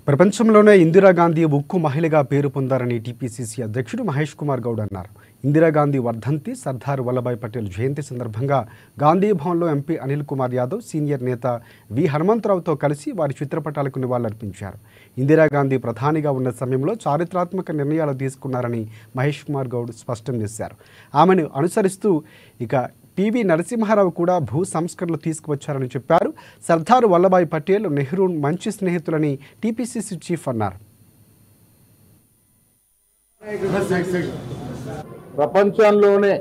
ప్రపంచంలోనే ఇందిరాగాంధీ ఉక్కు మహిళగా పేరు పొందారని టీపీసీసీ అధ్యక్షుడు మహేష్ కుమార్ గౌడ్ అన్నారు. ఇందిరాగాంధీ వర్ధంతి, సర్దార్ వల్లభాయ్ పటేల్ జయంతి సందర్భంగా గాంధీ భవన్లో ఎంపీ అనిల్ కుమార్ యాదవ్ సీనియర్ నేత వి హనుమంతరావుతో కలిసి వారి చిత్రపటాలకు నివాళులర్పించారు. ఇందిరాగాంధీ ప్రధానిగా ఉన్న సమయంలో చారిత్రాత్మక నిర్ణయాలు తీసుకున్నారని మహేష్ కుమార్ గౌడ్ స్పష్టం చేశారు. ఆమెను అనుసరిస్తూ ఇక పివి నరసింహారావు కూడా భూ సంస్కరణలు తీసుకువచ్చారని చెప్పారు. సర్దార్ వల్లభాయ్ పటేల్, నెహ్రూ మంచి స్నేహితులని టీపీసీసీ చీఫ్ అన్నారు. ప్రపంచంలోనే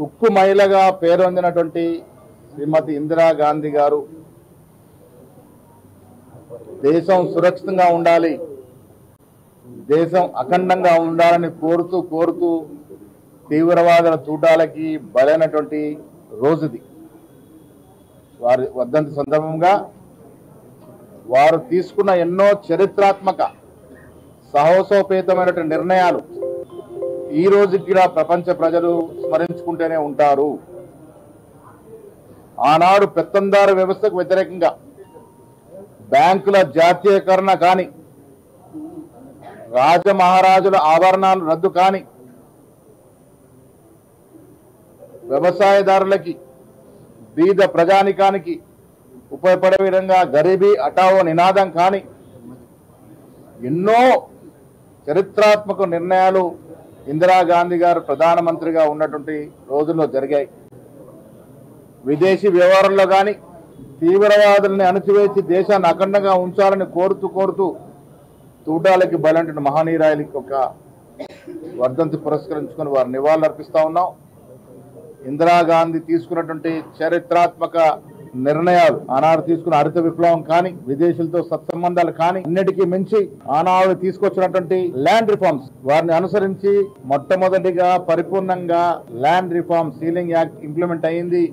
ఉక్కు మహిళగా పేరొందినటువంటి శ్రీమతి ఇందిరాగాంధీ గారు దేశం సురక్షితంగా ఉండాలి, దేశం అఖండంగా ఉండాలని కోరుతూ తీవ్రవాదుల చూడాలకి బలైనటువంటి రోజుది. వారి వర్ధంతి సందర్భంగా వారు తీసుకున్న ఎన్నో చరిత్రాత్మక సాహసోపేతమైనటువంటి నిర్ణయాలు ఈ రోజుకి కూడా ప్రపంచ ప్రజలు స్మరించుకుంటూనే ఉంటారు. ఆనాడు పెత్తందారు వ్యవస్థకు వ్యతిరేకంగా బ్యాంకుల జాతీయకరణ కానీ, రాజమహారాజుల ఆభరణాలు రద్దు కానీ, వ్యవసాయదారులకి, బీద ప్రజానికానికి ఉపయోగపడే విధంగా గరీబీ హటావో నినాదం కానీ ఎన్నో చరిత్రాత్మక నిర్ణయాలు ఇందిరాగాంధీ గారు ప్రధానమంత్రిగా ఉన్నటువంటి రోజుల్లో జరిగాయి. విదేశీ వ్యవహారంలో కానీ తీవ్రవాదుల్ని అణచివేసి దేశాన్ని అఖండంగా ఉంచాలని కోరుతూ చూడాలకి బలైనటువంటి మహనీయురాలికి ఒక వర్ధంతి పురస్కరించుకొని వారు నివాళులు అర్పిస్తా ఉన్నాం. ఇందిరాగాంధీ తీసుకున్నటువంటి చరిత్రాత్మక నిర్ణయాలు, ఆనాడు తీసుకున్న హరిత విప్లవం కానీ, విదేశీలతో సత్సంబంధాలు కానీ, అన్నిటికీ మించి ఆనాడు తీసుకొచ్చినటువంటి ల్యాండ్ రిఫార్మ్స్, వారిని అనుసరించి మొట్టమొదటిగా పరిపూర్ణంగా land reform ceiling act implement అయింది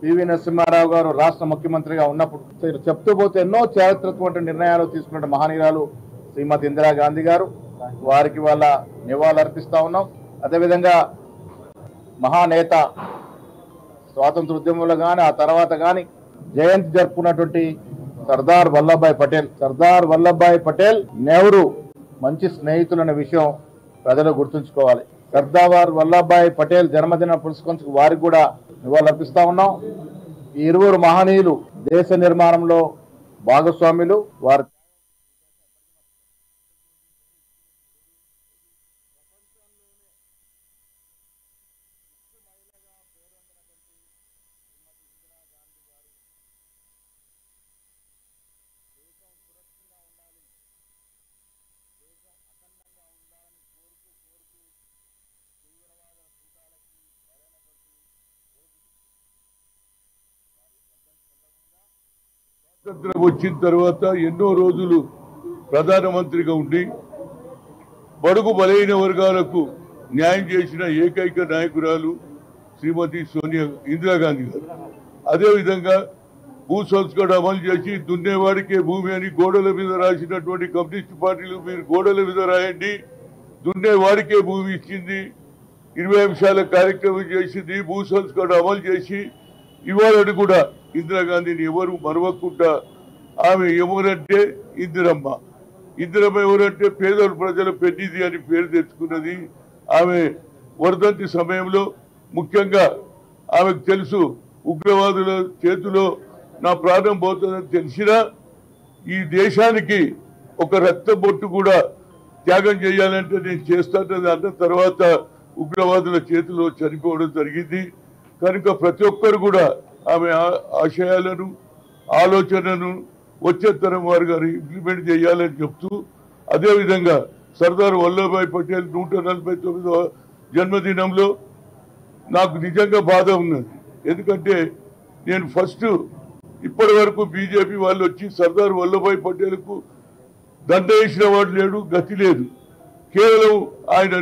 పివి నరసింహారావు గారు రాష్ట్ర ముఖ్యమంత్రిగా ఉన్నప్పుడు. చెప్తూ పోతే ఎన్నో చారిత్రాత్మక నిర్ణయాలు తీసుకున్న మహనీయురాలు శ్రీమతి ఇందిరాగాంధీ గారు, వారికి వాళ్ళ నివాళులు అర్పిస్తా ఉన్నాం. అదేవిధంగా మహానేత, స్వాతంత్ర ఉద్యమంలో కానీ ఆ తర్వాత కానీ జయంతి జరుపుకున్నటువంటి సర్దార్ వల్లభాయ్ పటేల్, నెహ్రూ మంచి స్నేహితులనే విషయం ప్రజలు గుర్తుంచుకోవాలి. సర్దార్ వల్లభాయ్ పటేల్ జన్మదిన పురస్కరించుకు వారికి కూడా నివాళులర్పిస్తా ఉన్నాం. ఈ ఇరువురు మహనీయులు దేశ నిర్మాణంలో భాగస్వాములు. వారు స్వాతంత్రం వచ్చిన తర్వాత ఎన్నో రోజులు ప్రధానమంత్రిగా ఉండి బడుగు బలైన వర్గాలకు న్యాయం చేసిన ఏకైక నాయకురాలు శ్రీమతి ఇందిరాగాంధీ గారు. అదేవిధంగా భూ సంస్కరణ అమలు చేసి దున్నేవాడికే భూమి అని గోడల మీద రాసినటువంటి కమ్యూనిస్ట్ పార్టీలు మీరు గోడల మీద రాయండి, దున్నేవాడికే భూమి ఇచ్చింది, 20 అంశాల కార్యక్రమం చేసింది, భూ సంస్కరణ అమలు చేసి ఇవ్వాలని కూడా ఇందిరాగాంధీని ఎవరు మరవకుండా ఆమె ఎవరంటే ఇందిరమ్మ ఎవరంటే పేదల ప్రజల పెన్నిది అని పేరు తెచ్చుకున్నది. ఆమె వర్ధంతి సమయంలో ముఖ్యంగా ఆమెకు తెలుసు ఉగ్రవాదుల చేతిలో నా ప్రాణం పోతుందని తెలిసినా ఈ దేశానికి ఒక రక్త బొట్టు కూడా త్యాగం చేయాలంటే నేను చేస్తానని అన్న తర్వాత ఉగ్రవాదుల చేతిలో చనిపోవడం జరిగింది. కనుక ప్రతి ఒక్కరు కూడా ఆమె ఆశయాలను, ఆలోచనను వచ్చే తరం వారు గారు ఇంప్లిమెంట్ చేయాలని చెప్తూ, అదేవిధంగా సర్దార్ వల్లభాయ్ పటేల్ 149వ జన్మదినంలో నాకు నిజంగా బాధ ఉన్నది. ఎందుకంటే నేను ఫస్ట్ ఇప్పటి వరకు బీజేపీ వాళ్ళు వచ్చి సర్దార్ వల్లభాయ్ పటేల్కు దండ వేసిన వాడు లేడు, గతి లేదు. కేవలం ఆయన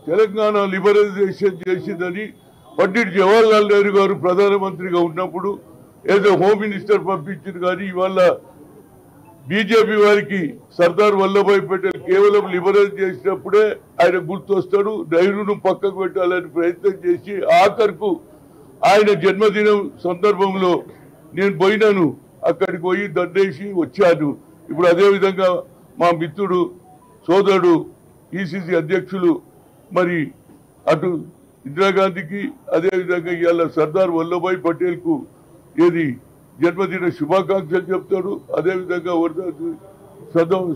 తెలంగాణ లిబరలైజేషన్ చేసిందని పండిట్ జవహర్లాల్ నెహ్రూ గారు ప్రధానమంత్రిగా ఉన్నప్పుడు ఏదో హోమ్ మినిస్టర్ పంపించింది. కానీ ఇవాళ బీజేపీ వారికి సర్దార్ వల్లభాయ్ పటేల్ కేవలం లిబరల్ చేసినప్పుడే ఆయన గుర్తొస్తాడు. నెహ్రూను పక్కకు పెట్టాలని ప్రయత్నం చేసి ఆఖరుకు ఆయన జన్మదినం సందర్భంలో నేను పోయినాను, అక్కడికి పోయి దండేసి వచ్చాను. ఇప్పుడు అదేవిధంగా మా మిత్రుడు సోదరుడు పిసిసి అధ్యక్షులు మరి అటు ఇందిరాగాంధీకి అదేవిధంగా ఇవాళ సర్దార్ వల్లభాయ్ పటేల్కు ఏది జన్మదిన శుభాకాంక్షలు చెప్తాడు. అదేవిధంగా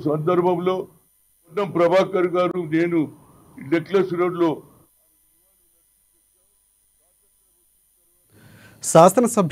సందర్భంలో పొన్నం ప్రభాకర్ గారు నేను నెక్లెస్ రోడ్లో శాసనసభ్యులు